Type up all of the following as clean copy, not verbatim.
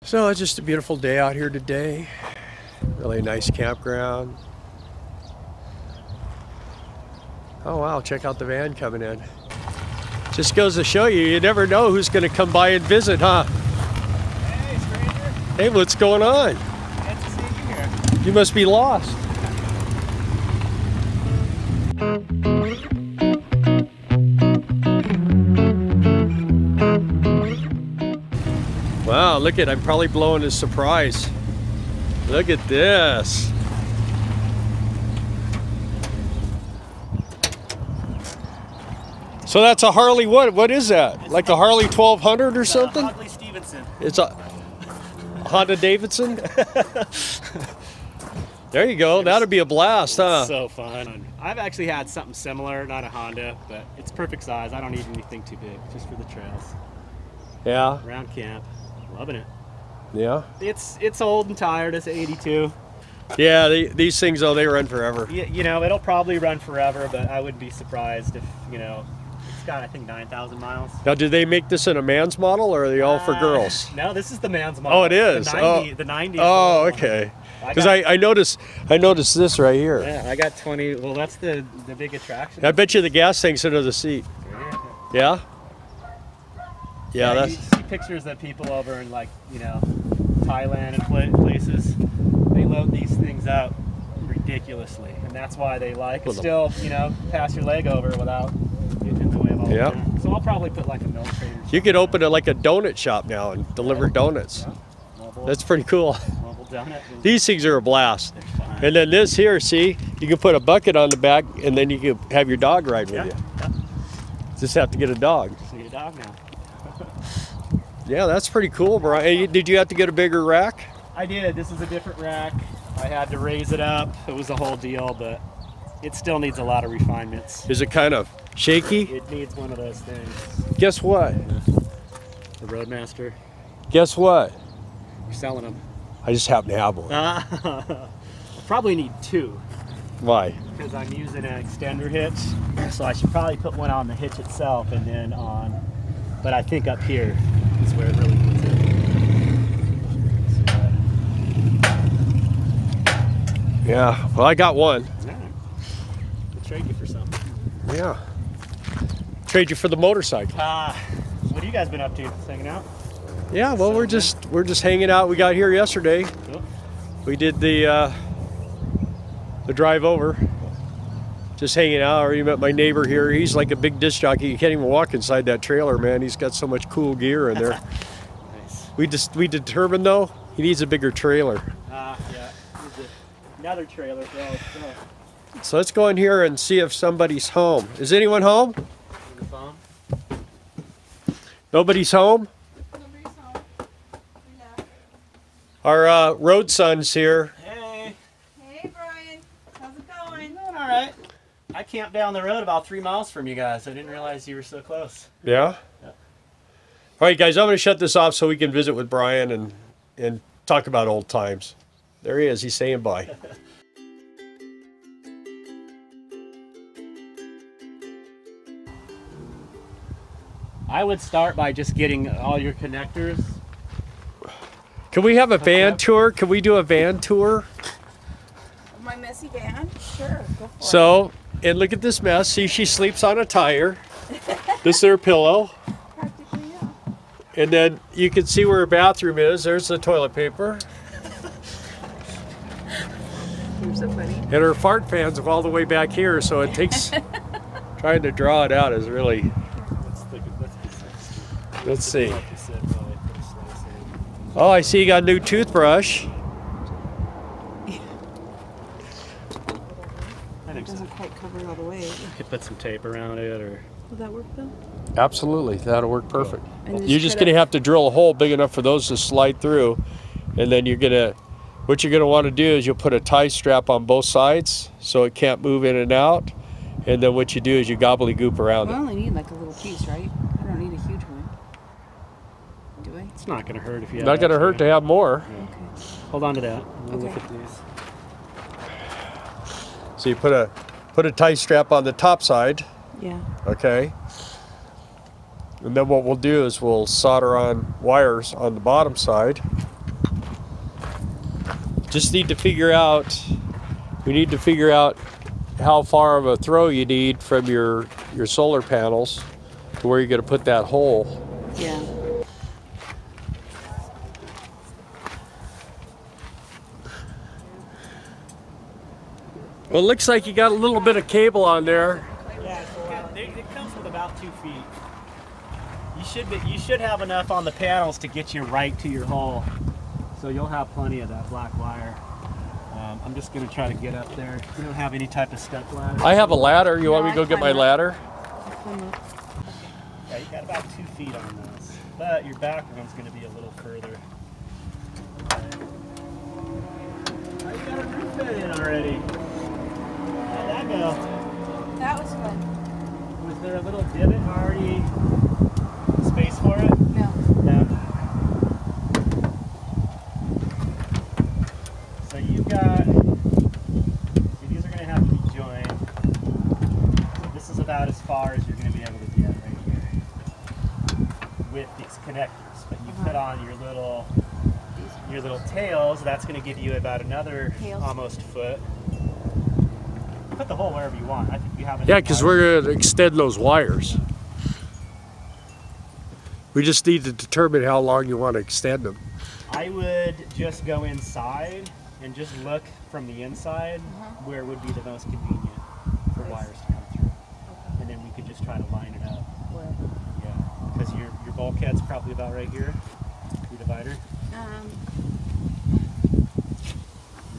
So it's just a beautiful day out here today. Really nice campground. Oh wow, check out the van coming in. Just goes to show you, you never know who's going to come by and visit, huh? Hey, stranger. Hey, what's going on? Good to see you here. You must be lost. Wow, look at, I'm probably blowing a surprise. Look at this. So that's a Harley, what is that? It's like a Harley 1200 or something? Harley Stevenson. It's a Honda Davidson? There you go, that'd be a blast, huh? So fun. I've actually had something similar, not a Honda, but it's perfect size. I don't need anything too big, just for the trails. Yeah. Around camp. Loving it. Yeah. It's old and tired. It's 82. Yeah, these things though, they run forever. You know, it'll probably run forever, but I wouldn't be surprised if, you know, it's got I think 9,000 miles. Now, do they make this in a man's model or are they all for girls? No, this is the man's model. Oh, it is. The 90. Oh, okay. Because I noticed this right here. Yeah, I got 20. Well, that's the big attraction. I bet you the gas tank's under the seat. Yeah. Yeah, that's. You see pictures that people over in, like, you know, Thailand and places, they load these things out ridiculously, and that's why they like still, you know, pass your leg over without getting in the way of all Yep. that. So I'll probably put like a military. You could open it like a donut shop now and deliver donuts. Yeah. That's pretty cool. Mobile donut. These things are a blast. They're fun. And then this here, see, you can put a bucket on the back, and then you can have your dog ride with you. Yeah. Just have to get a dog. So your dog now. Yeah, that's pretty cool, Brian. Hey, did you have to get a bigger rack? I did. This is a different rack. I had to raise it up. It was a whole deal, but it still needs a lot of refinements. Is it kind of shaky? It needs one of those things. Guess what? The Roadmaster. Guess what? You're selling them. I just happen to have one. I'll probably need two. Why? Because I'm using an extender hitch, so I should probably put one on the hitch itself and then on, but I think up here is where it really puts it. Yeah, well, I got one. Yeah. I'll trade you for something. Yeah. Trade you for the motorcycle. What have you guys been up to? Just hanging out? Yeah, well, we're just hanging out. We got here yesterday. Cool. We did the drive over. Just hanging out. I already met my neighbor here. He's like a big disc jockey. You can't even walk inside that trailer, man. He's got so much cool gear in there. Nice. We determined though he needs a bigger trailer. Yeah. Another trailer for all his stuff. So let's go in here and see if somebody's home. Is anyone home? On the phone? Nobody's home? Nobody's home. Yeah. Our road son's here. Hey. Hey, Brian. How's it going? Doing all right. I camped down the road about 3 miles from you guys. I didn't realize you were so close. Yeah? Yeah. All right, guys, I'm going to shut this off so we can visit with Brian and talk about old times. There he is. He's saying bye. I would start by just getting all your connectors. Can we have a van tour? Can we do a van tour? My messy van? Sure, go for So, and look at this mess. See, she sleeps on a tire. This is her pillow. it. Practically, yeah. And then you can see where her bathroom is. There's the toilet paper. You're so funny. And her fart fans are all the way back here, so it takes... trying to draw it out is really... Let's see. Oh, I see you got a new toothbrush. I think It doesn't quite cover it all the way. You could put some tape around it, or Will that work, though? Absolutely, that'll work perfect. And You're just cut gonna it- have to drill a hole big enough for those to slide through, and then what you're gonna want to do is you'll put a tie strap on both sides so it can't move in and out, and then what you do is you gobbledygook around I it. only need like a little piece, right? I don't need a huge one. Do I? it's not going to hurt if you have Not gonna hurt to have more. Okay. Hold on to that. We'll look Okay. at these. So you put a tie strap on the top side, Yeah. okay? And then what we'll do is we'll solder on wires on the bottom side. Just need to figure out, we need to figure out how far of a throw you need from your solar panels to where you're going to put that hole. Yeah. Well, it looks like you got a little bit of cable on there. Yeah, it comes with about 2 feet. You should have enough on the panels to get you right to your hole. So you'll have plenty of that black wire. I'm just going to try to get up there. You don't have any type of step ladder? I have a ladder. You want me to go get my ladder? Yeah, you got about 2 feet on this. But your back one's going to be a little further. Oh, you got a roof bed in already. How'd that go? That was fun. Was there a little divot already? Space for it? No. No. So you've got, see, these are going to have to be joined. So this is about as far as you're going to be able to get right here with these connectors. But you put on your little tails. That's going to give you about another almost foot. Put the hole wherever you want. I think you have enough. Yeah, because we're going to extend those wires. We just need to determine how long you want to extend them. I would just go inside and just look from the inside where would be the most convenient for wires to come through. And then we could just try to line it up. Where? Yeah, because your bulkhead's probably about right here, your divider.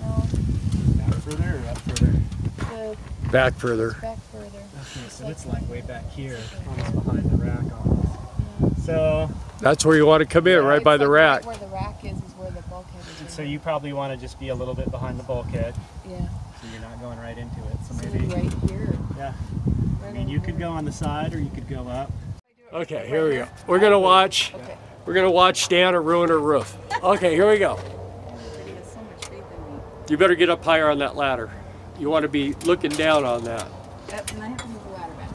No. Back further or up further? Back further. Back further. Okay, so it's like way back here, almost behind the rack almost. So that's where you want to come in, right by the rack. Where the rack is where the bulkhead is. So you probably want to just be a little bit behind the bulkhead. Yeah. So you're not going right into it. So So maybe right here. Yeah. I mean, you could go on the side or you could go up. Okay, here we go. We're gonna watch. Okay. We're gonna watch Dana ruin her roof. Okay, here we go. He has so much faith in me. You better get up higher on that ladder. You want to be looking down on that. Yep, and I have to move the ladder back.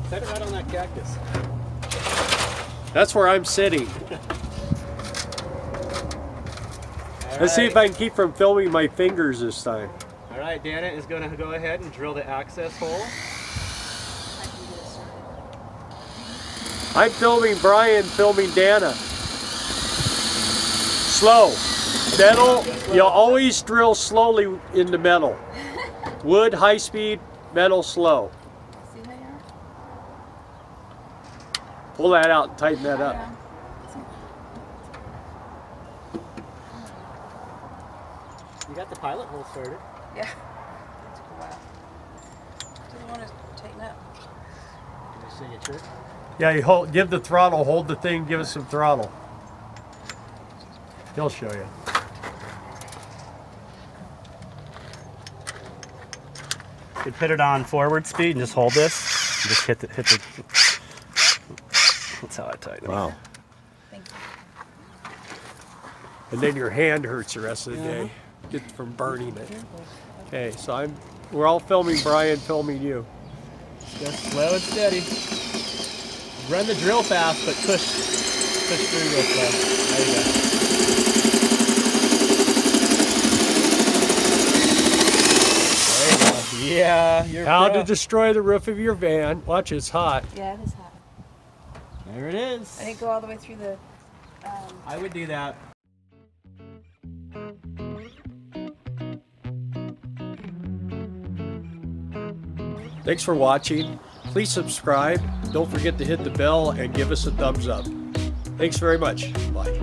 Set it right on that cactus. That's where I'm sitting. Let's see if I can keep from filming my fingers this time. All right, Dana is going to go ahead and drill the access hole. I can get it started. I'm filming Brian, filming Dana. Slow. Metal, you always drill slowly into metal. Wood, high speed, metal, slow. See how you are? Pull that out and tighten that up. Yeah. You got the pilot hole started. Yeah. It took a while. Didn't want to tighten up. Can I show you a trick? Yeah, you hold, give the throttle, hold the thing, give it some throttle. He'll show you. You can put it on forward speed and just hold this. And just hit the. That's how I tighten it. Wow. Thank you. And then your hand hurts the rest of the day. Get from burning it. Okay, so we're all filming Brian, filming you. Just slow and steady. Run the drill fast, but push through real slow. There you go. Yeah, you're How pro. to destroy the roof of your van. Watch, it's hot. Yeah, it is hot. There it is. I didn't go all the way through the. I would do that. Thanks for watching. Please subscribe. Don't forget to hit the bell and give us a thumbs up. Thanks very much. Bye.